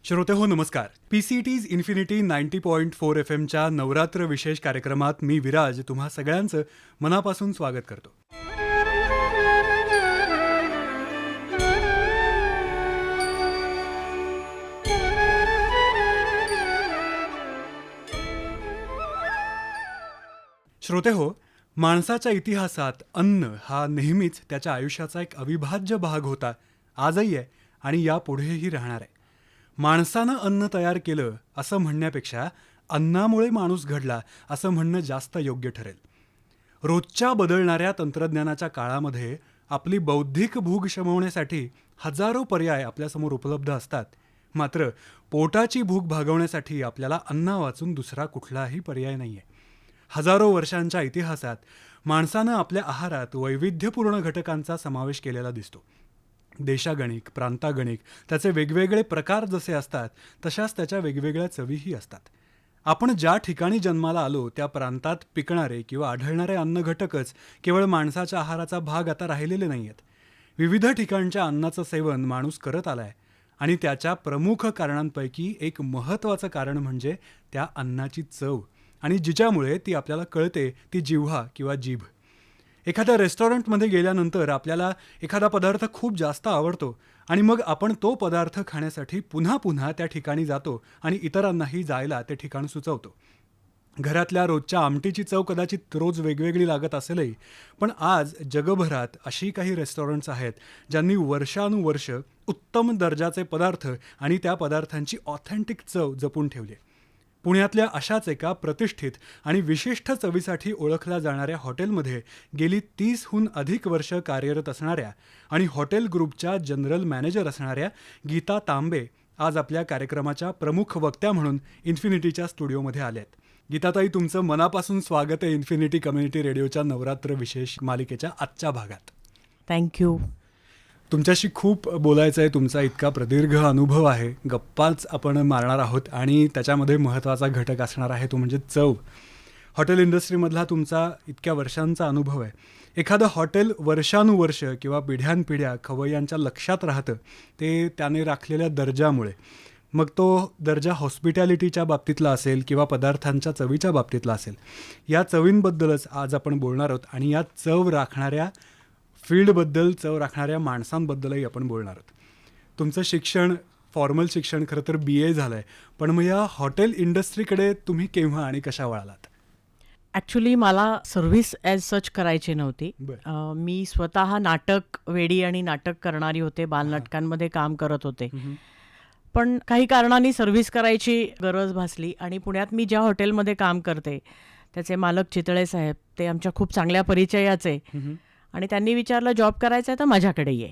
श्रोते हो नमस्कार. PCT's इन्फिनिटी 90.4 FMच्या नवरात्र विशेष कार्यक्रमात मी विराज तुम्हा सगळ्यांचं मनापासून स्वागत करतो. श्रोते हो, माणसाच्या इतिहासात अन्न हा नेहमीच त्याच्या आयुष्याचा एक अविभाज्य भाग होता, आजही आहे आणि यापुढेही राहणार आहे. माणसानं अन्न तयार केलं असं म्हणण्यापेक्षा अन्नामुळे माणूस घडला असं म्हणणं जास्त योग्य ठरेल. रोजच्या बदलणाऱ्या तंत्रज्ञानाच्या काळामध्ये आपली बौद्धिक भूक शमवण्यासाठी हजारो पर्याय आपल्यासमोर उपलब्ध असतात. मात्र पोटाची भूक भागवण्यासाठी आपल्याला अन्ना वाचून दुसरा कुठलाही पर्याय नाही आहे. हजारो वर्षांच्या इतिहासात माणसानं आपल्या आहारात वैविध्यपूर्ण घटकांचा समावेश केलेला दिसतो. देशागणिक, प्रांतागणिक त्याचे वेगवेगळे प्रकार जसे असतात तशाच त्याच्या वेगवेगळ्या चवीही असतात. आपण ज्या ठिकाणी जन्माला आलो त्या प्रांतात पिकणारे किंवा आढळणारे अन्नघटकच केवळ माणसाच्या आहाराचा भाग आता राहिलेले नाही आहेत. विविध ठिकाणच्या अन्नाचं सेवन माणूस करत आलाय आणि त्याच्या प्रमुख कारणांपैकी एक महत्त्वाचं कारण म्हणजे त्या अन्नाची चव आणि जिच्यामुळे ती आपल्याला कळते ती जिव्हा किंवा जीभ. एखाद्या रेस्टॉरंटमध्ये गेल्यानंतर आपल्याला एखादा पदार्थ खूप जास्त आवडतो आणि मग आपण तो पदार्थ खाण्यासाठी पुन्हा पुन्हा त्या ठिकाणी जातो आणि इतरांनाही जायला ते ठिकाण सुचवतो. घरातल्या रोजच्या आमटीची चव कदाचित रोज वेगवेगळी लागत असेलही, पण आज जगभरात अशी काही रेस्टॉरंट्स आहेत ज्यांनी वर्षानुवर्ष उत्तम दर्जाचे पदार्थ आणि त्या पदार्थांची ऑथेंटिक चव जपून ठेवली आहे. पुण्यातल्या अशाच एका प्रतिष्ठित आणि विशिष्ट चवीसाठी ओळखल्या जाणाऱ्या हॉटेलमध्ये गेली 30हून अधिक वर्ष कार्यरत असणाऱ्या आणि हॉटेल ग्रुपच्या जनरल मॅनेजर असणाऱ्या गीता तांबे आज आपल्या कार्यक्रमाच्या प्रमुख वक्त्या म्हणून इन्फिनिटीच्या स्टुडिओमध्ये आल्या आहेत. गीताताई, तुमचं मनापासून स्वागत आहे इन्फिनिटी कम्युनिटी रेडिओच्या नवरात्र विशेष मालिकेच्या आजच्या भागात. थँक्यू. तुमच्याशी खूप बोलायचं आहे. तुमचा इतका प्रदीर्घ अनुभव आहे. गप्पाच आपण मारणार आहोत आणि त्याच्यामध्ये महत्त्वाचा घटक असणार आहे तो म्हणजे चव. हॉटेल इंडस्ट्रीमधला तुमचा इतक्या वर्षांचा अनुभव आहे. एखादं हॉटेल वर्षानुवर्ष किंवा पिढ्यानपिढ्या खवय्यांच्या लक्षात राहतं ते त्याने राखलेल्या दर्जामुळे. मग तो दर्जा हॉस्पिटॅलिटीच्या बाबतीतला असेल किंवा पदार्थांच्या चवीच्या बाबतीतला असेल. या चवींबद्दलच आज आपण बोलणार आहोत आणि या चव राखणाऱ्या फील्डबद्दल, चव राखणाऱ्या माणसांबद्दलही आपण बोलणार आहोत. तुमचं शिक्षण, फॉर्मल शिक्षण खरं तर BA झालं आहे, पण मग या हॉटेल इंडस्ट्रीकडे तुम्ही केव्हा आणि कशा वळालात? ॲक्च्युली मला सर्व्हिस ॲज सच करायची नव्हती. मी स्वतः नाटक वेडी आणि नाटक करणारी होते. बालनाटकांमध्ये काम करत होते. पण काही कारणांनी सर्व्हिस करायची गरज भासली आणि पुण्यात मी ज्या हॉटेलमध्ये काम करते त्याचे मालक चितळे साहेब, ते आमच्या खूप चांगल्या परिचयाचे, आणि त्यांनी विचारलं जॉब करायचा आहे तर माझ्याकडे ये.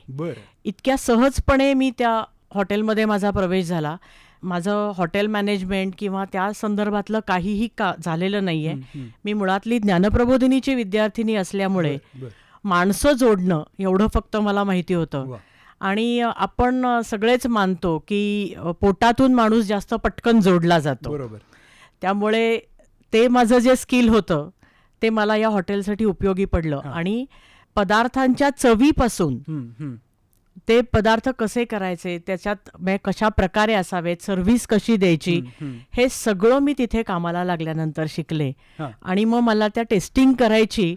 इतक्या सहजपणे मी त्या हॉटेलमध्ये माझा प्रवेश झाला. माझं हॉटेल मॅनेजमेंट किंवा त्या संदर्भातलं काहीही झालेलं नाही आहे. मी मुळातली ज्ञानप्रबोधिनीची विद्यार्थिनी असल्यामुळे माणसं जोडणं एवढं फक्त मला माहिती होतं. आणि आपण सगळेच मानतो की पोटातून माणूस जास्त पटकन जोडला जातो. बरोबर. त्यामुळे ते माझं जे स्किल होतं ते मला या हॉटेलसाठी उपयोगी पडलं. आणि पदार्थांच्या चवीपासून ते पदार्थ कसे करायचे, त्याच्यात कशा प्रकारे असावेत, सर्व्हिस कशी द्यायची, हे सगळं मी तिथे कामाला लागल्यानंतर शिकले. आणि मग मला त्या टेस्टिंग करायची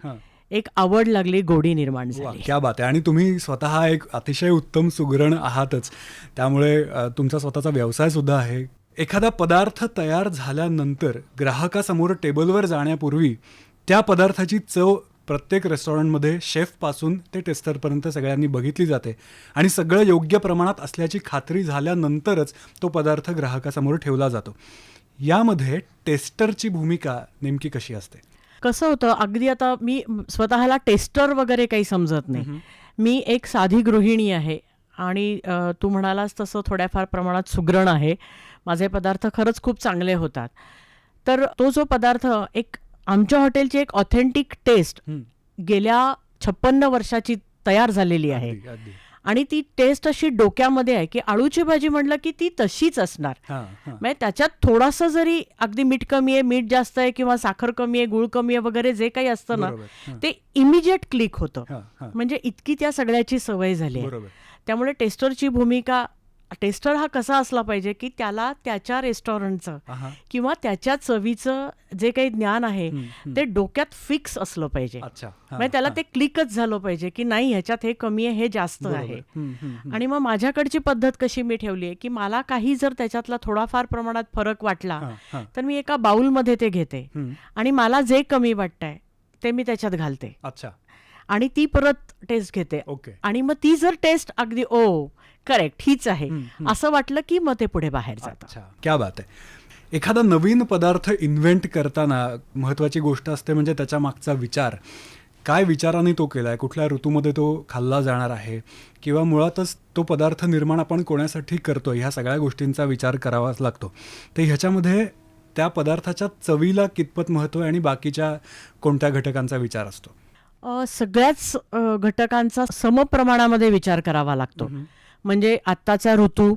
एक आवड लागली, गोडी निर्माण झाली. क्या बात आहे. आणि तुम्ही स्वतः एक अतिशय उत्तम सुगरण आहातच, त्यामुळे तुमचा स्वतःचा व्यवसाय सुद्धा आहे. एखादा पदार्थ तयार झाल्यानंतर ग्राहकासमोर टेबलवर जाण्यापूर्वी त्या पदार्थाची चव प्रत्येक रेस्टॉरंटमध्ये शेफपासून ते टेस्टरपर्यंत सगळ्यांनी बघितली जाते आणि सगळं योग्य प्रमाणात असल्याची खात्री झाल्यानंतरच तो पदार्थ ग्राहकासमोर ठेवला जातो. यामध्ये टेस्टरची भूमिका नेमकी कशी असते? कसं होतं, अगदी आता मी स्वतःला टेस्टर वगैरे काही समजत नाही. मी एक साधी गृहिणी आहे आणि तू म्हणालास तसं थोड्याफार प्रमाणात सुगरण आहे. माझे पदार्थ खरंच खूप चांगले होतात. तर तो जो पदार्थ, एक आमच्या हॉटेलची एक ऑथेंटिक टेस्ट गेल्या 56 वर्षाची तयार झालेली आहे. आणि ती टेस्ट अशी डोक्यामध्ये आहे की आळूची भाजी म्हटलं की ती तशीच असणार. म्हणजे त्याच्यात थोडासा जरी अगदी मीठ कमी आहे, मीठ जास्त आहे किंवा साखर कमी आहे, गुळ कमी आहे वगैरे जे काही असतं ना, ते इमिजिएट क्लिक होतं. म्हणजे इतकी त्या सगळ्याची सवय झाली आहे. त्यामुळे टेस्टरची भूमिका टेस्टर हा कसा असला पाहिजे की त्याला त्याच्या रेस्टॉरंटचं आहा. किंवा त्याच्या चवीचं जे काही ज्ञान आहे ते डोक्यात फिक्स असलं पाहिजे. अच्छा. हा, म्हणजे त्याला हा. ते क्लिकच झालं पाहिजे की नाही ह्याच्यात हे कमी आहे, हे जास्त बरोबर. आहे. हम्म. आणि मग माझ्याकडची पद्धत कशी मी ठेवली आहे की मला काही जर त्याच्यातला थोडाफार प्रमाणात फरक वाटला हा, हा. तर मी एका बाउलमध्ये ते घेते हम्म. आणि मला जे कमी वाटतंय ते मी त्याच्यात घालते अच्छा. आणि ती परत टेस्ट घेते. ओके. आणि मग ती जर टेस्ट अगदी करेक्ट हीच आहे हम्म. असं वाटलं की मग ते पुढे बाहेर जातं. अच्छा, क्या बात आहे. एखादा नवीन पदार्थ इन्व्हेंट करताना महत्वाची गोष्ट असते म्हणजे त्याच्या मागचा विचार. काय विचाराने तो केलाय, कुठल्या ऋतूमध्ये तो खाल्ला जाणार आहे किंवा मुळातच तो पदार्थ निर्माण आपण कोणासाठी करतोय, ह्या सगळ्या गोष्टींचा विचार करावाच लागतो. तर ह्याच्यामध्ये त्या पदार्थाच्या चवीला कितपत महत्व आहे आणि बाकीच्या कोणत्या घटकांचा विचार असतो? सगळ्याच घटकांचा समप्रमाणामध्ये विचार करावा लागतो. म्हणजे आत्ताचा ऋतू,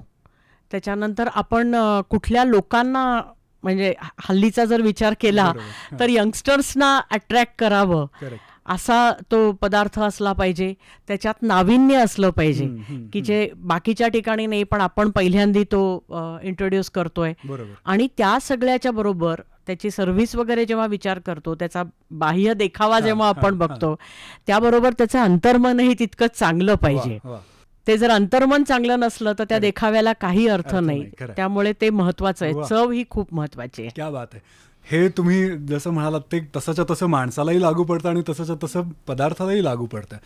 त्याच्यानंतर आपण कुठल्या लोकांना म्हणजे हल्लीचा जर विचार केला बरोबर. तर यंगस्टर्सना अट्रॅक्ट करावं करेक्ट. असा तो पदार्थ असला पाहिजे. त्याच्यात नाविन्य असलं पाहिजे की जे बाकीच्या ठिकाणी नाही पण आपण पहिल्यांदा तो इंट्रोड्यूस करतोय. बरोबर. आणि त्या सगळ्याच्या बरोबर त्याची सर्व्हिस वगैरे जेव्हा विचार करतो, त्याचा बाह्य देखावा जेव्हा आपण बघतो त्याबरोबर त्याचं अंतर्मनही तितकंच चांगलं पाहिजे. वा, वा. ते जर अंतर्मन चांगलं नसलं तर त्या देखाव्याला काही अर्थ नाही. खरं. त्यामुळे ते महत्वाचं आहे. वा. चव ही खूप महत्वाची आहे. क्या बात आहे. हे तुम्ही जसं म्हणालात ते तसंच्या तसं माणसालाही लागू पडतं आणि तसंच्या तसं पदार्थालाही लागू पडतं.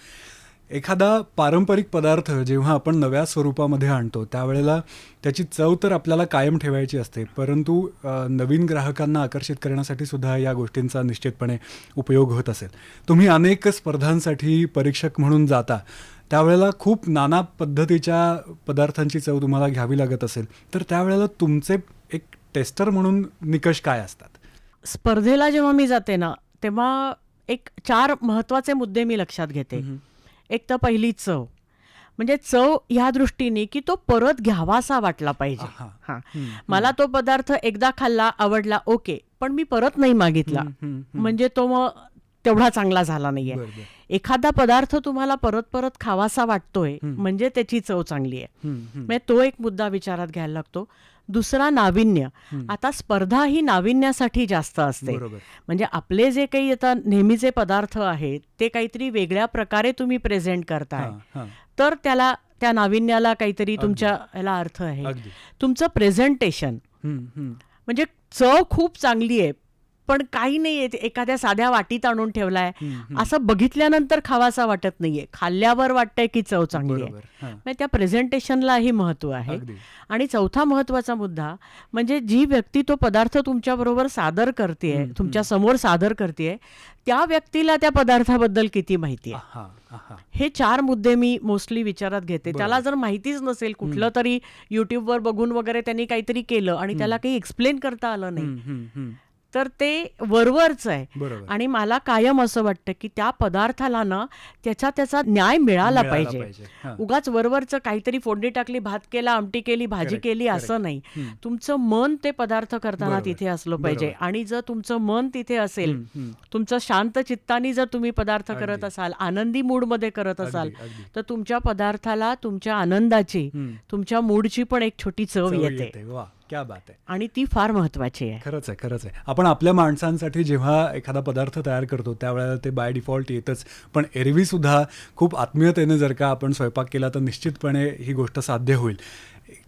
एखादा पारंपरिक पदार्थ जेव्हा आपण नव्या स्वरूपामध्ये आणतो त्यावेळेला त्याची चव तर आपल्याला कायम ठेवायची असते, परंतु नवीन ग्राहकांना आकर्षित करण्यासाठी सुद्धा या गोष्टींचा निश्चितपणे उपयोग होत असेल. तुम्ही अनेक स्पर्धांसाठी परीक्षक म्हणून जाता, त्यावेळेला खूप नाना पद्धतीच्या पदार्थांची चव तुम्हाला घ्यावी लागत असेल, तर त्यावेळेला तुमचे एक टेस्टर म्हणून निकष काय असतात? स्पर्धेला जेव्हा मी जाते ना तेव्हा एक 4 महत्वाचे मुद्दे मी लक्षात घेते. एक तर पहिली चव, म्हणजे चव ह्या दृष्टीने की तो परत घ्यावासा वाटला पाहिजे. आहा. हा, मला तो पदार्थ एकदा खाल्ला, आवडला, ओके, पण मी परत नाही मागितला म्हणजे तो मग तेवढा चांगला झाला नाहीये. बरं, बरं. एखादा पदार्थ तुम्हाला परत परत खावासा वाटतोय म्हणजे त्याची चव चांगली आहे. म्हणजे तो एक मुद्दा विचारात घ्यायला लागतो. दुसरा नाविन्य. आता स्पर्धा ही नाविन्यासाठी जास्त असते. बरोबर. म्हणजे आपले जे काही आता नेहमीचे पदार्थ आहेत ते काहीतरी वेगळ्या प्रकारे तुम्ही प्रेझेंट करताय हां, हां. तर त्याला त्या नाविन्याला काहीतरी तुमच्या याला अर्थ आहे. अगदी. तुमचं प्रेझेंटेशन म्हणजे चव खूप चांगली आहे पण काही नाहीये, एखाद्या साध्या वाटीत आणून ठेवलाय असं बघितल्यानंतर खावासा वाटत नाहीये, खाल्ल्यावर वाटतंय की चव चांगली आहे. बरोबर. हां. म्हणजे त्या प्रेझेंटेशनलाही महत्व आहे. अगदी. आणि चौथा महत्वाचा मुद्दा म्हणजे जी व्यक्ती तो पदार्थ तुमच्या बरोबर सादर करतेय, तुमच्या समोर सादर करतेय, त्या व्यक्तीला त्या पदार्थाबद्दल किती माहिती आहे. आहा, आहा. हे 4 मुद्दे मी मोस्टली विचारात घेते. त्याला जर माहितीच नसेल, कुठलं तरी युट्यूबवर बघून वगैरे त्यांनी काहीतरी केलं आणि त्याला काही एक्सप्लेन करता आलं नाही तर ते वरवरच आहे. बरोबर. आणि मला कायम असं वाटतं की त्या पदार्थाला ना त्याचा न्याय मिळाला पाहिजे. हां. उगाच वरवरचं काहीतरी फोडणी टाकली, भात केला, आमटी केली, भाजी Correct, केली असं नाही. तुमचं मन ते पदार्थ करताना बरोबर, तिथे असलं पाहिजे. बरोबर. आणि जर तुमचं मन तिथे असेल, तुमचं शांत चित्तानी जर तुम्ही पदार्थ करत असाल, आनंदी मूडमध्ये करत असाल, अगदी. तर तुमच्या पदार्थाला तुमच्या आनंदाची, तुमच्या मूडची पण एक छोटी चव येते. वा, क्या बात आहे. आणि ती फार महत्वाची आहे. खरंच आहे, खरंच आहे. आपण आपल्या माणसांसाठी जेव्हा एखादा पदार्थ तयार करतो त्यावेळेला ते बाय डिफॉल्ट येतच, पण एरवी सुद्धा खूप आत्मीयतेने जर का आपण स्वयंपाक केला तर निश्चितपणे ही गोष्ट साध्य होईल.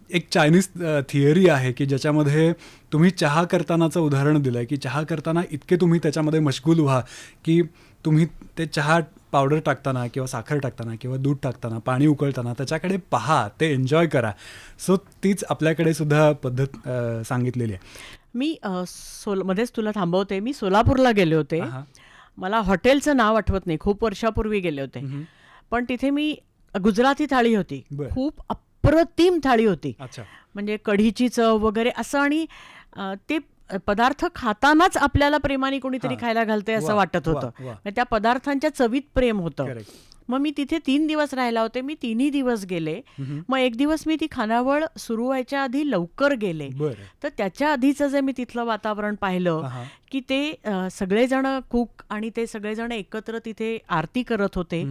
एक चायनीज थिअरी आहे की ज्याच्यामध्ये तुम्ही चहा करतानाचं उदाहरण दिलं आहे की चहा करताना इतके तुम्ही त्याच्यामध्ये मशगूल व्हा की तुम्ही ते चहा पावडर टाकताना किंवा साखर टाकताना किंवा दूध टाकताना, पाणी उकळताना त्याच्याकडे पहा, ते एन्जॉय करा. सो तीच आपल्याकडे सुद्धा पद्धत सांगितलेली आहे. मी मध्येच तुला थांबवते. मी सोलापूरला गेले होते. आहा. मला हॉटेलचं नाव आठवत नाही, खूप वर्षापूर्वी गेले होते. पण तिथे मी गुजराती थाळी होती, बरं. खूप अप्रतिम थाळी होती. अच्छा. म्हणजे कढीची चव वगैरे असं. आणि ते पदार्थ खातानाच आपल्याला प्रेमाने कोणीतरी हां. खायला घालतंय असं वा, वाटत वा, होतं. वा. म्हणजे त्या पदार्थांच्या चवीत प्रेम होतं. Correct. मग मी तिथे 3 दिवस राहायला होते. मी 3ही दिवस गेले. मग एक दिवस मी ती खानावळ सुरू व्हायच्या आधी लवकर गेले. बरं. तर त्याच्या आधीचं जे मी तिथलं वातावरण पाहिलं हा, हा. की ते सगळेजण कुक आणि ते सगळेजण एकत्र तिथे आरती करत होते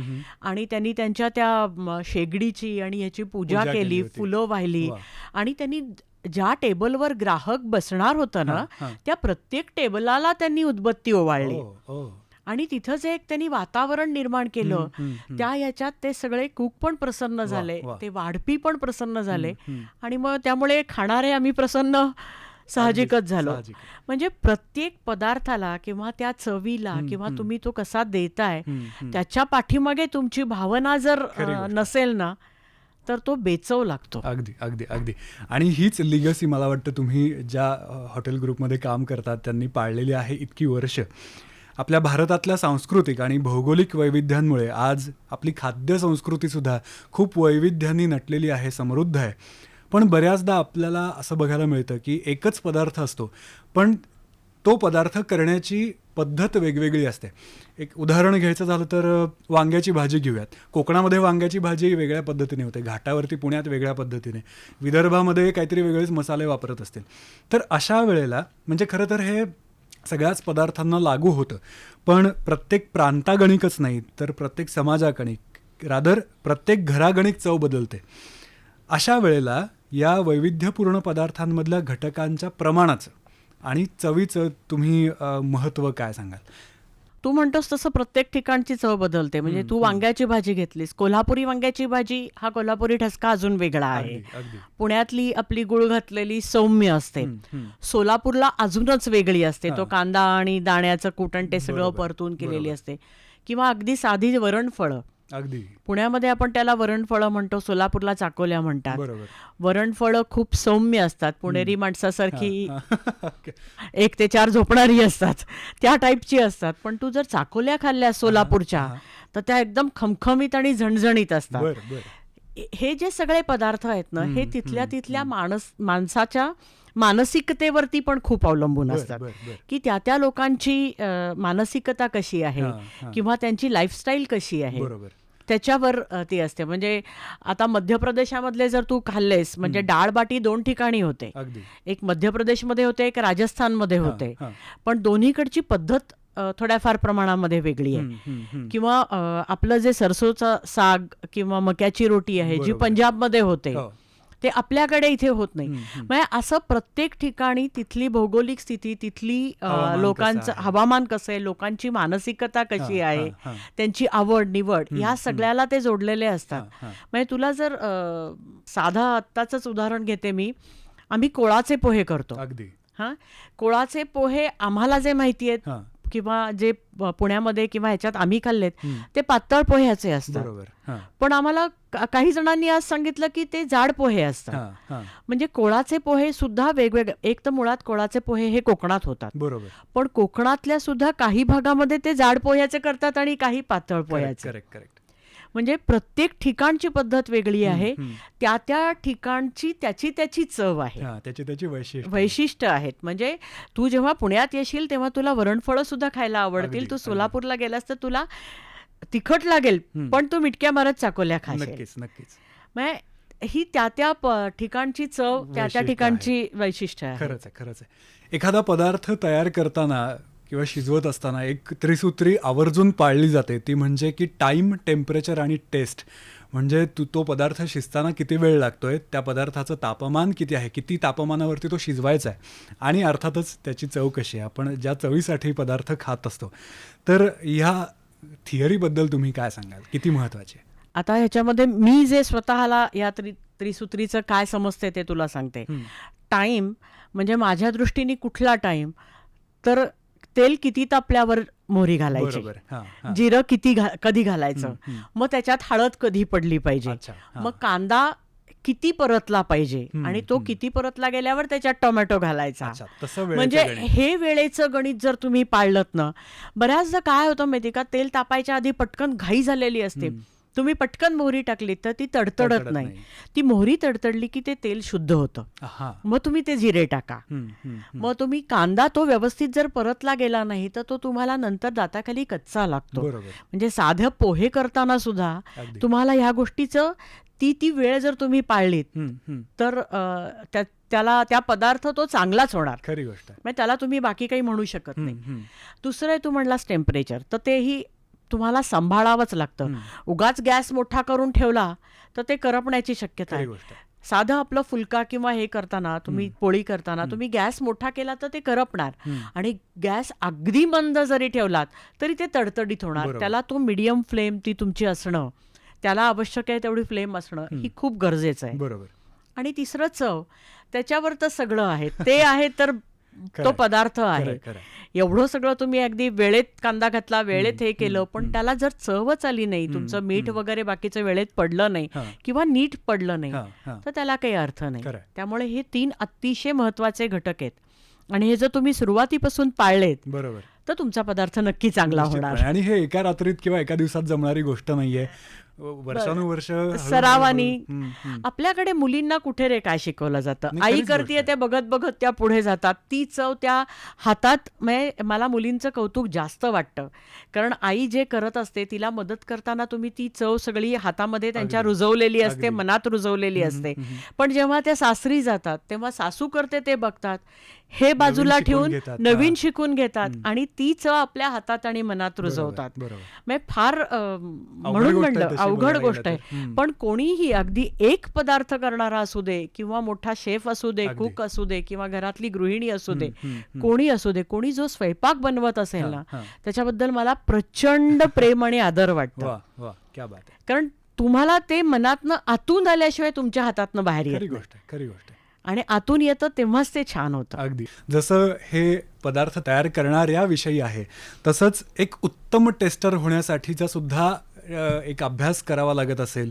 आणि त्यांनी त्यांच्या त्या शेगडीची आणि याची पूजा पूजा केली केली, होती. फुलं वाहिली वा. आणि त्यांनी ज्या टेबलवर ग्राहक बसणार होतं ना, हा, हा. त्या प्रत्येक टेबलाला त्यांनी उदबत्ती ओवाळली ओ, ओ. आणि तिथं जे एक त्यांनी वातावरण निर्माण केलं, हम्म, हम्म, हम्म. त्या याच्यात ते सगळे कुक पण प्रसन्न झाले, वा. ते वाढपी पण प्रसन्न झाले हम्म. आणि मग त्यामुळे खाणारे आम्ही प्रसन्न साहजिकच झालो. साहजिक. म्हणजे प्रत्येक पदार्थाला किंवा त्या चवीला किंवा तुम्ही तो कसा देताय त्याच्या पाठीमागे तुमची भावना जर खरी गोष्ट. नसेल ना, तर तो बेचव लागतो. अगदी अगदी अगदी. आणि हीच लिगसी मला वाटतं तुम्ही ज्या हॉटेल ग्रुपमध्ये काम करतात त्यांनी पाळलेली आहे इतकी वर्ष. आपल्या भारतातल्या सांस्कृतिक आणि भौगोलिक वैविध्यांमुळे आज आपली खाद्य संस्कृतीसुद्धा खूप वैविध्यांनी नटलेली आहे, समृद्ध आहे. पण बऱ्याचदा आपल्याला असं बघायला मिळतं की एकच पदार्थ असतो, पण तो पदार्थ करण्याची पद्धत वेगवेगळी असते. एक उदाहरण घ्यायचं झालं तर वांग्याची भाजी घेऊयात. कोकणामध्ये वांग्याची भाजी वेगळ्या पद्धतीने होते, घाटावरती पुण्यात वेगळ्या पद्धतीने, विदर्भामध्ये काहीतरी वेगळेच मसाले वापरत असतील. तर अशा वेळेला म्हणजे खरं तर हे सगळ्याच पदार्थांना लागू होतं, पण प्रत्येक प्रांतागणिकच नाही तर प्रत्येक समाजागणिक, रादर प्रत्येक घरागणिक चव बदलते. अशा वेळेला या वैविध्यपूर्ण पदार्थांमधल्या घटकांच्या प्रमाणाचं आणि चवीचं तुम्ही महत्त्व काय सांगाल? तू म्हणतोस तसं प्रत्येक ठिकाणची चव बदलते. म्हणजे तू वांग्याची भाजी घेतलीस, कोल्हापुरी वांग्याची भाजी हा कोल्हापुरी ठसका अजून वेगळा आहे. अगदी अगदी. पुण्यातली आपली गुळ घातलेली सौम्य असते, सोलापूरला अजूनच वेगळी असते. तो कांदा आणि दाण्याचं कुटण ते सगळं बरोबर, परतून केलेली बरोबर. असते. किंवा अगदी साधी वरणफळं, अगदी पुण्यामध्ये आपण त्याला वरणफळं म्हणतो, सोलापूरला चाकोल्या म्हणतात. बरोबर. वरणफळं खूप सौम्य असतात, पुणेरी माणसासारखी ओके. 1 ते 4 झोपणारी असतात, त्या टाईपची असतात. पण तू जर चाकोल्या खाल्ल्यास सोलापूरच्या, तर त्या एकदम खमखमीत आणि झणझणीत असतात. बर बर. हे जे सगळे पदार्थ आहेत ना, हे तिथल्या तिथल्या माणसाच्या मानसिकतेवरती पण खूप अवलंबून बर, असतात बर, बर. की त्या लोकांची मानसिकता कशी आहे हा, हा. किंवा त्यांची लाईफस्टाईल कशी आहे, बरोबर. त्याच्यावर ती असते. म्हणजे आता मध्य प्रदेशामधले जर तू खाल्लेस, म्हणजे डाळबाटी 2 ठिकाणी होते, अगदी. एक एक मध्य प्रदेशमध्ये होते, एक राजस्थानमध्ये होते. हा. पण दोन्हीकडची पद्धत थोड्याफार प्रमाणामध्ये वेगळी आहे. किंवा आपलं जे सरसोचं साग किंवा मक्याची रोटी आहे जी बरोबर. पंजाबमध्ये होते, हो. ते आपल्याकडे इथे होत नाही. म्हणजे असं प्रत्येक ठिकाणी तिथली भौगोलिक स्थिती, तिथली हवामान लोकांचं कसं आहे. हवामान कसं आहे, लोकांची मानसिकता कशी हा, आहे, हा, हा. त्यांची आवड निवड, या सगळ्याला ते जोडलेले असतात. हा. म्हणजे तुला जर साधा आत्ताचंच उदाहरण घेते मी, आम्ही कोळाचे पोहे करतो. अगदी. कोळाचे पोहे आम्हाला जे माहिती आहेत हा. किंवा जे पुण्यामध्ये किंवा ह्याच्यात आम्ही खाल्लेत, ते पातळ पोह्याचे असतात. बरोबर. हा. पण आम्हाला काही जणांनी आज सांगितलं की ते जाड पोहे असतात. हा, हा. म्हणजे कोळाचे पोहे सुद्धा वेगवेगळे. एक तर मुळात कोळाचे पोहे हे कोकणात होतात, बरोबर. पण कोकणातल्या सुद्धा काही भागामध्ये ते जाड पोह्याचे करतात आणि काही पातळ पोह्याचे. Correct correct. म्हणजे प्रत्येक ठिकाणची पद्धत वेगळी आहे, त्या ठिकाणची त्याची चव आहे, हा, त्याची वैशिष्ट्य आहेत. म्हणजे तू जेव्हा पुण्यात येशील तेव्हा तुला वरणफळं सुद्धा खायला आवडतील. अगदी, तू सोलापूरला गेलास तर तुला तिखट लागेल, पण तू मिटक्या मारत चाकोल्या खाशील. नक्कीच नक्कीच. म्हणजे ही त्या ठिकाणची चव, त्या वैशिष्ट्य ठिकाणची वैशिष्ट्य आहे. खरंच आहे खरंच आहे. एखादा पदार्थ तयार करताना किंवा शिजवत असताना एक त्रिसूत्री आवर्जून पाळली जाते, ती म्हणजे की टाईम, टेम्परेचर आणि टेस्ट. म्हणजे तो पदार्थ शिजताना किती वेळ लागतोय, त्या पदार्थाचं तापमान किती आहे, किती तापमानावरती तो शिजवायचा आहे, आणि अर्थातच त्याची चव कशी आहे. आपण ज्या चवीसाठी पदार्थ खात असतो, तर ह्या थिअरीबद्दल तुम्ही काय सांगाल, किती महत्त्वाची आहे? आता ह्याच्यामध्ये मी जे स्वतःला या त्रिसूत्रीचं काय समजते ते तुला सांगते. टाईम म्हणजे माझ्या दृष्टीने कुठला टाईम, तर तेल किती तापल्यावर मोहरी घालायची, बरोबर. हा, हा. जिरं कधी घालायचं, मग त्याच्यात हळद कधी पडली पाहिजे, अच्छा, हा. मग कांदा किती परतला पाहिजे, आणि तो किती परतला गेल्यावर त्याच्यात टोमॅटो घालायचा. अच्छा, तसं वेळेचं म्हणजे गणित. हे वेळेचं गणित जर तुम्ही पाळलत ना, बऱ्याचदा काय होतं माहिती का, तेल तापायच्या आधी पटकन घाई झालेली असते, तुम्ही पटकन मोहरी टाकली तर ती तडतडत नाही. ती मोहरी तडतडली की ते तेल शुद्ध होतं. मग तुम्ही ते जिरे टाका. मग तुम्ही कांदा तो व्यवस्थित जर परतला गेला नाही तर तो तुम्हाला नंतर दाताखाली कच्चा लागतो. म्हणजे साधं पोहे करताना सुद्धा तुम्हाला ह्या गोष्टीचं ती वेळ जर तुम्ही पाळलीत तर त्या पदार्थ तो चांगलाच होणार. खरी गोष्ट. म्हणजे त्याला तुम्ही बाकी काही म्हणू शकत नाही. दुसरं आहे, तू म्हणलास टेम्परेचर, तर तेही तुम्हाला सांभाळावंच लागतं. उगाच गॅस मोठा करून ठेवला तर ते करपण्याची शक्यता आहे. साधं आपलं फुलका किंवा हे करताना, तुम्ही पोळी करताना तुम्ही गॅस मोठा केला तर ते करपणार, आणि गॅस अगदी मंद जरी ठेवलात तरी ते तडतडीत होणार. त्याला तो मीडियम फ्लेम ती तुमची असणं, त्याला आवश्यक आहे तेवढी फ्लेम असणं ही खूप गरजेचं आहे. बरोबर. आणि तिसरं चव, त्याच्यावर तर सगळं आहे. ते आहे तर तो पदार्थ आहे. एवढं सगळं तुम्ही अगदी वेळेत कांदा घातला, वेळेत हे केलं, पण त्याला जर चवच आली नाही, तुमचं मीठ वगैरे बाकीचं वेळेत पडलं नाही किंवा नीट पडलं नाही तर त्याला काही अर्थ नाही. त्यामुळे हे 3 अतिशय महत्वाचे घटक आहेत, आणि हे जर तुम्ही सुरुवातीपासून पाळलेत बरोबर तर तुमचा पदार्थ नक्की चांगला होणार. आणि हे एका रात्रीत किंवा एका दिवसात जमणारी गोष्ट नाहीये. वर्षानुवर्ष सरावानी. आपल्याकडे मुलींना कुठे रे काय शिकवलं जातं? आई करतीये ते बघत बघत त्या पुढे जातात. ती चव त्या हातात, मला मुलींचं कौतुक जास्त वाटतं, कारण आई जे करत असते तिला मदत करताना तुम्ही ती चव सगळी हातामध्ये त्यांच्या रुजवलेली असते, मनात रुजवलेली असते. पण जेव्हा त्या सासरी जातात तेव्हा सासू करते ते बघतात, हे बाजूला ठेवून नवीन शिकून घेतात, आणि ती चव आपल्या हातात आणि मनात रुजवतात. म्हणजे फार म्हणून म्हणलं अवघड गोष्ट आहे. पण कोणीही, अगदी एक पदार्थ करणारा असू दे किंवा मोठा शेफ असू दे, कुक असू दे किंवा घरातली गृहिणी असू दे, कोणी असू दे, कोणी जो स्वयंपाक बनवत असेल ना त्याच्याबद्दल मला प्रचंड प्रेम आणि आदर वाटतं. कारण तुम्हाला ते मनातनं आतून आल्याशिवाय तुमच्या हातातनं बाहेर येत नाही. खरी गोष्ट. आणि आतून येतं तेव्हाच ते छान होतं. अगदी जसं हे पदार्थ तयार करणाऱ्याविषयी आहे तसंच एक उत्तम टेस्टर होण्यासाठीचा सुद्धा एक अभ्यास करावा लागत असेल,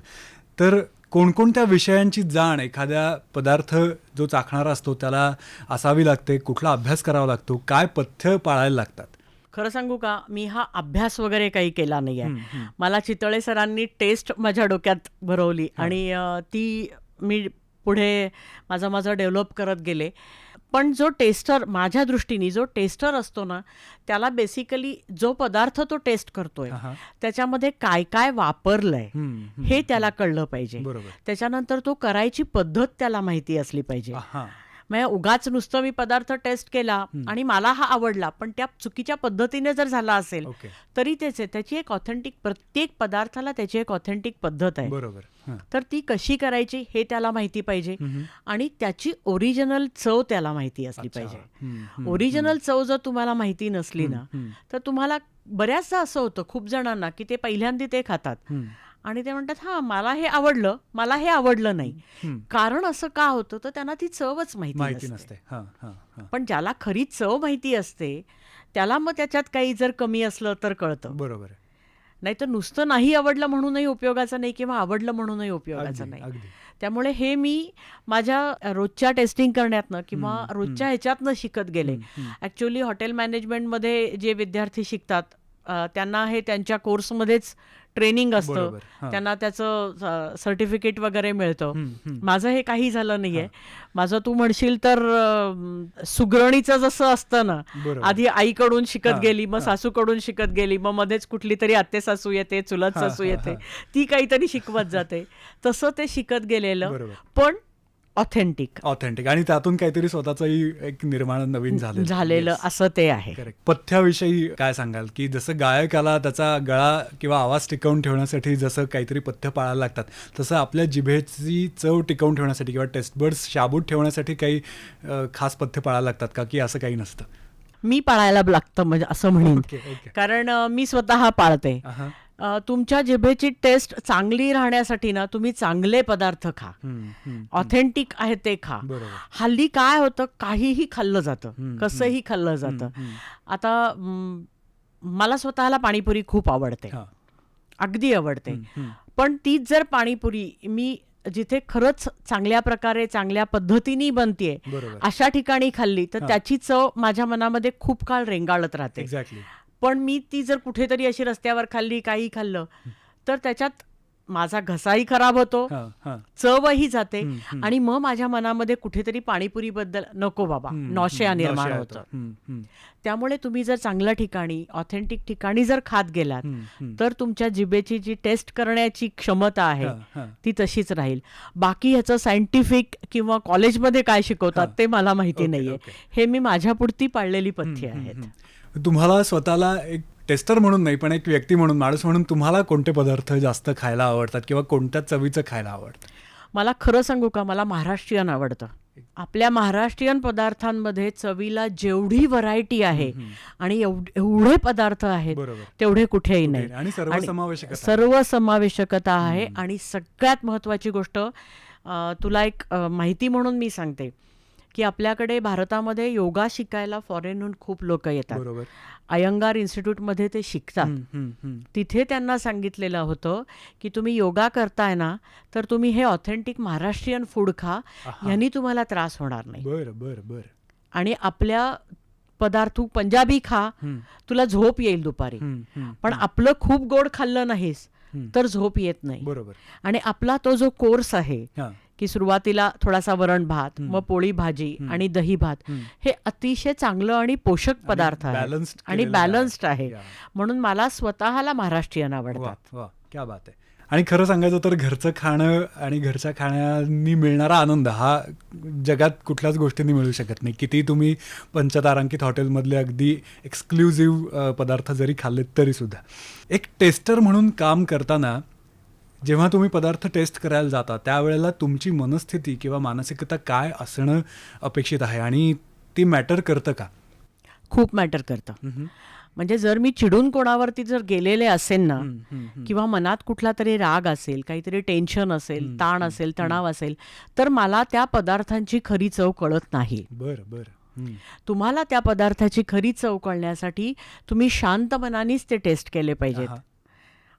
तर कोणकोणत्या विषयांची जाण एखाद्या पदार्थ जो चाखणारा असतो त्याला असावी लागते? कुठला अभ्यास करावा लागतो? काय पथ्य पाळायला लागतात? खरं सांगू का, मी हा अभ्यास वगैरे काही केला नाही आहे. मला चितळे सरांनी टेस्ट माझ्या डोक्यात भरवली आणि ती मी पुढे माझं डेव्हलप करत गेले. पण जो टेस्टर, माझ्या दृष्टीने जो टेस्टर असतो ना, त्याला बेसिकली जो पदार्थ तो टेस्ट करतोय त्याच्यामध्ये काय काय वापरलंय हे त्याला कळलं पाहिजे. त्याच्यानंतर तो करायची पद्धत त्याला माहिती असली पाहिजे. म्हणजे उगाच नुसतं मी पदार्थ टेस्ट केला आणि मला हा आवडला, पण त्या चुकीच्या पद्धतीने जर झाला असेल तरी त्याची एक ऑथेंटिक, प्रत्येक पदार्थाला त्याची एक ऑथेंटिक पद्धत आहे. तर ती कशी करायची हे त्याला माहिती पाहिजे, आणि त्याची ओरिजिनल चव त्याला माहिती असली पाहिजे. ओरिजिनल चव जर तुम्हाला माहिती नसली ना तर तुम्हाला बऱ्याचदा असं होतं खूप जणांना की ते पहिल्यांदा ते खातात आणि ते म्हणतात मला हे आवडलं, मला हे आवडलं नाही. कारण असं का होतं तर त्यांना ती चवच माहिती नसते. पण ज्याला खरी चव माहिती असते त्याला मग त्याच्यात काही जर कमी असलं तर कळतं. बरोबर. नाही तर नुसतं नाही आवडलं म्हणूनही उपयोगाचं नाही किंवा आवडलं म्हणूनही उपयोगाचं नाही. त्यामुळे हे मी माझ्या रोजच्या टेस्टिंग करण्यातनं किंवा रोजच्या ह्याच्यातनं शिकत गेले. ॲक्च्युली हॉटेल मॅनेजमेंटमध्ये जे विद्यार्थी शिकतात त्यांना हे त्यांच्या कोर्समध्येच ट्रेनिंग असतं, त्यांना त्याचं सर्टिफिकेट वगैरे मिळतं. माझं हे काही झालं नाहीये. माझं तू म्हणशील तर सुगरणीचं जसं असतं ना, आधी आईकडून शिकत गेली, मग सासूकडून शिकत गेली, मग मध्येच कुठली तरी आत्ते सासू येते, चुलत सासू येते, ती काहीतरी शिकवत जाते, तसं ते शिकत गेलेलं पण ऑथेंटिक आणि त्यातून काहीतरी स्वतःचंही एक निर्माण नवीन झालेलं असं ते आहे. पथ्याविषयी काय सांगाल, की जसं गायकाला त्याचा गळा किंवा आवाज टिकवून ठेवण्यासाठी जसं काहीतरी पथ्य पाळायला लागतात, तसं आपल्या जिभेची चव टिकवून ठेवण्यासाठी किंवा टेस्ट बर्ड्स शाबूत ठेवण्यासाठी काही खास पथ्य पाळायला लागतात का, की असं काही नसतं? मी पाळायला लागतं म्हणजे असं म्हणेन, कारण मी स्वतः पाळते. तुमच्या जिभेची टेस्ट चांगली राहण्यासाठी ना तुम्ही चांगले पदार्थ खा, ऑथेंटिक आहे ते खा. हल्ली काय होतं, काहीही खाल्लं जातं, कसंही खाल्लं जातं. आता मला स्वतःला पाणीपुरी खूप आवडते, अगदी आवडते. पण तीच जर पाणीपुरी मी जिथे खरंच चांगल्या प्रकारे चांगल्या पद्धतीने बनतेय अशा ठिकाणी खाल्ली तर त्याची चव माझ्या मनामध्ये खूप काळ रेंगाळत राहते. पण मी ती जर कुठेतरी अशी रस्त्यावर खाल्ली, काही खाल्लं तर त्याच्यात माझा घसाही खराब होतो, हां, हां. चवही जाते हं, हं. आणि मग माझ्या मनामध्ये कुठेतरी पाणीपुरीबद्दल नको बाबा, नॉशया निर्माण नॉशिया होतं. येतो. हं, हं. त्यामुळे तुम्ही जर चांगल्या ठिकाणी, ऑथेंटिक ठिकाणी जर खात गेलात, हं, हं. तर तुमच्या जिभेची जी टेस्ट करण्याची क्षमता आहे हां, हां. ती तशीच राहील. बाकी ह्याचं सायंटिफिक किंवा कॉलेजमध्ये काय शिकवतात हां. ते मला माहिती ओके, नाहीये. ओके. हे मी माझ्यापुरती पाळलेली पथ्ये हं, हं, आहेत. हं. तुम्हाला स्वतःला एक टेस्टर म्हणून नाही, पण एक व्यक्ती म्हणून, माणूस म्हणून तुम्हाला कोणते पदार्थ जास्त खायला आवडतात किंवा कोणत्या चवीचं खायला आवडतं? मला खरं सांगू का, मला महाराष्ट्रीयन आवडतं. आपल्या महाराष्ट्रीयन पदार्थांमध्ये चवीला जेवढी व्हरायटी आहे आणि एवढे पदार्थ आहेत बरोबर. तेवढे कुठेही नाही. आणि सर्वसमावेशकता. सर्वसमावेशकता आहे. आणि सगळ्यात महत्त्वाची गोष्ट, तुला एक माहिती म्हणून मी सांगते की आपल्याकडे भारतामध्ये योगा शिकायला फॉरेनहून खूप लोक येतात. बरोबर. अयंगार इन्स्टिट्यूटमध्ये ते शिकतात. हं, हं, हं. तिथे त्यांना सांगितलेलं होतं की तुम्ही योगा करताय ना, तर तुम्ही हे ऑथेंटिक महाराष्ट्रीयन फूड खा, आहा. यांनी तुम्हाला त्रास होणार नाही. बरं, बरं, बरं. आणि आपल्या पदार्थ पंजाबी खा, हं, तुला झोप येईल दुपारी. हं, हं, पण हं. आपलं खूप गोड खाल्लं नाहीस हं. तर झोप येत नाही. बरोबर. आणि आपला तो जो कोर्स आहे हां. की सुरुवातीला थोडासा वरण भात, मग पोळी भाजी आणि दही भात, हं. हे अतिशय चांगलं आणि पोषक पदार्थ आहे balanced आणि केलेलं आहे. बॅलन्स्ड आहे. या. म्हणून मला स्वतःला महाराष्ट्रीयन वा आवडतात. वा, क्या बात आहे. आणि खरं सांगायचं तर घरचं खाणं आणि घरच्या खाण्यानी मिळणारा आनंद हा जगात कुठल्याच गोष्टींनी मिळू शकत नाही. किती तुम्ही पंचतारांकित हॉटेलमधले अगदी एक्सक्लुझिव्ह पदार्थ जरी खाल्लेत तरी सुद्धा. एक टेस्टर म्हणून काम करताना जेव्हा तुम्ही पदार्थ टेस्ट करायला जाता त्यावेळेला तुमची मनस्थिती किंवा मानसिकता काय असणं अपेक्षित आहे आणि ती मॅटर करतं का? खूप मॅटर करतं. म्हणजे जर मी चिडून कोणावरती जर गेलेले असेल ना, किंवा मनात कुठला तरी राग असेल, काहीतरी टेन्शन असेल, ताण असेल, तणाव असेल, तर मला त्या पदार्थांची खरी चव कळत नाही. बरं बरं. तुम्हाला त्या पदार्थाची खरी चव कळण्यासाठी तुम्ही शांत मनानेच ते टेस्ट केले पाहिजेत. आहा.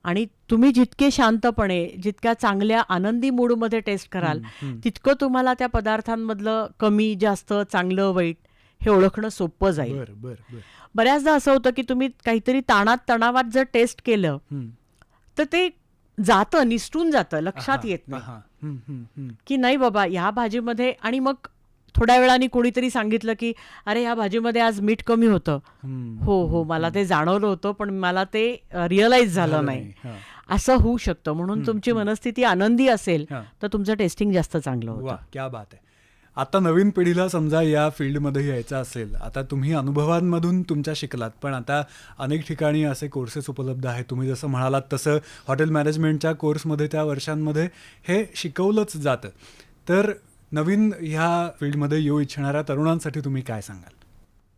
आणि तुम्ही जितके शांतपणे, जितक्या चांगल्या आनंदी मूडमध्ये टेस्ट कराल, तितकं तुम्हाला त्या पदार्थांमधलं कमी जास्त, चांगलं वाईट हे ओळखणं सोपं जाईल. बरं बरं बरं. बऱ्याचदा असं होतं की तुम्ही काहीतरी तणावात जर टेस्ट केलं तर ते जातं, निसटून जातं, लक्षात येत नाही आहा. हं, हं, हं. की नाही बाबा ह्या भाजीमध्ये. आणि मग थोड्या वेळाने कोणीतरी सांगितलं की अरे ह्या भाजीमध्ये आज मीठ कमी होतं. हो, मला ते जाणवलं होतं पण मला ते रिअलाइज झालं नाही. हां. असं होऊ शकतं. म्हणून तुमची मनस्थिती आनंदी असेल हां. तर तुमचं टेस्टिंग जास्त चांगलं वा, होतं. क्या बात आहे. आता नवीन पिढीला समजा या फील्डमध्ये यायचं असेल, आता तुम्ही अनुभवांमधून तुमच्या शिकलात, पण आता अनेक ठिकाणी असे कोर्सेस उपलब्ध आहेत. तुम्ही जसं म्हणालात तसं हॉटेल मॅनेजमेंटच्या कोर्समध्ये त्या वर्षांमध्ये हे शिकवलंच जातं. तर नवीन ह्या फील्डमध्ये येऊ इच्छिणाऱ्या तरुणांसाठी तुम्ही काय सांगाल?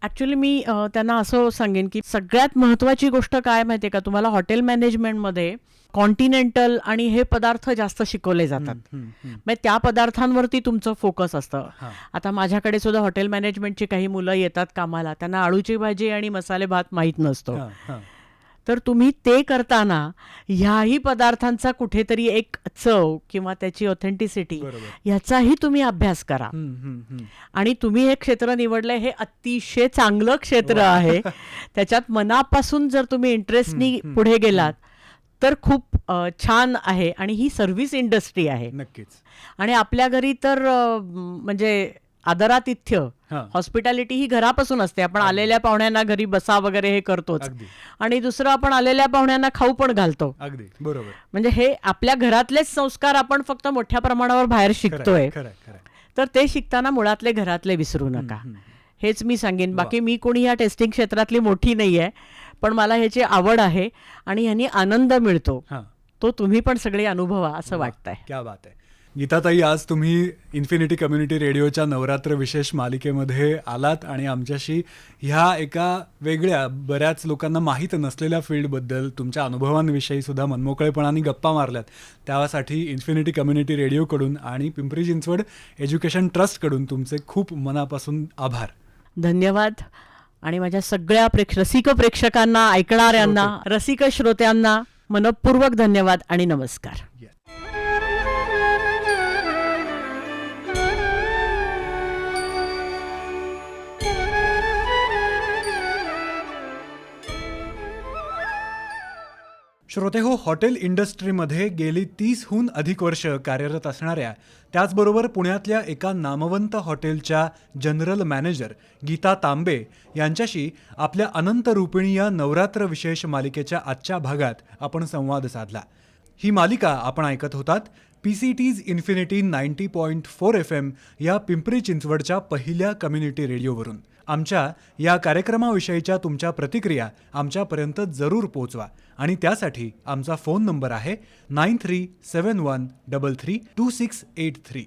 ॲक्च्युली मी त्यांना असं सांगेन की सगळ्यात महत्त्वाची गोष्ट काय माहिती आहे का, तुम्हाला हॉटेल मॅनेजमेंटमध्ये कॉन्टिनेंटल आणि हे पदार्थ जास्त शिकवले जातात. म्हणजे त्या पदार्थांवरती तुमचं फोकस असतं. आता माझ्याकडे सुद्धा हॉटेल मॅनेजमेंटची काही मुलं येतात कामाला, त्यांना आळूची भाजी आणि मसाले भात माहीत नसतो. तर तुम्ही ते करताना ह्याही पदार्थांचा कुठेतरी एक चव किंवा त्याची ऑथेंटिसिटी याचाही तुम्ही अभ्यास करा. आणि तुम्ही हे क्षेत्र निवडलंय, हे अतिशय चांगलं क्षेत्र आहे. त्याच्यात मनापासून जर तुम्ही इंटरेस्टनी पुढे गेलात तर खूप छान आहे. आणि ही सर्व्हिस इंडस्ट्री आहे. नक्कीच. आणि आपल्या घरी तर म्हणजे आदरातिथ्य, हॉस्पिटॅलिटी ही घरापासून असते. आपण आलेल्या पाहुण्यांना घरी बसा वगैरे हे करतोच. आणि दुसरं आपण आलेल्या पाहुण्यांना खाऊ पण घालतो. अगदी बरोबर. म्हणजे हे आपल्या घरातलेच संस्कार आपण फक्त मोठ्या प्रमाणावर बाहेर शिकतोय. तर ते शिकताना मुळातले घरातले विसरू नका. हेच मी सांगेन. बाकी मी कोणी या टेस्टिंग क्षेत्रातली मोठी नाहीये, पण मला ह्याची आवड आहे आणि ह्यानी आनंद मिळतो. तो तुम्ही पण सगळे अनुभवा असं वाटतंय. क्या बात आहे. गीताताई, आज तुम्ही इन्फिनिटी कम्युनिटी रेडिओच्या नवरात्र विशेष मालिकेमध्ये आलात आणि आमच्याशी ह्या एका वेगळ्या, बऱ्याच लोकांना माहीत नसलेल्या फील्डबद्दल तुमच्या अनुभवांविषयी सुद्धा मनमोकळेपणाने गप्पा मारल्यात. त्यासाठी इन्फिनिटी कम्युनिटी रेडिओकडून आणि पिंपरी चिंचवड एज्युकेशन ट्रस्टकडून तुमचे खूप मनापासून आभार. धन्यवाद. आणि माझ्या सगळ्या रसिक प्रेक्षकांना, ऐकणाऱ्यांना, रसिक श्रोत्यांना मनपूर्वक धन्यवाद आणि नमस्कार. श्रोते हो, हॉटेल इंडस्ट्रीमध्ये गेली 30हून अधिक वर्ष कार्यरत असणाऱ्या, त्याचबरोबर पुण्यातल्या एका नामवंत हॉटेलच्या जनरल मॅनेजर गीता तांबे यांच्याशी आपल्या अनंत रूपिणी या नवरात्र विशेष मालिकेच्या आजच्या भागात आपण संवाद साधला. ही मालिका आपण ऐकत होतात PCT's इन्फिनिटी 90.4 FM या पिंपरी चिंचवडच्या पहिल्या कम्युनिटी रेडिओवरून. आमच्या या कार्यक्रमाविषयीच्या तुमच्या प्रतिक्रिया आमच्यापर्यंत जरूर पोहोचवा आणि त्यासाठी आमचा फोन नंबर आहे 9371332683.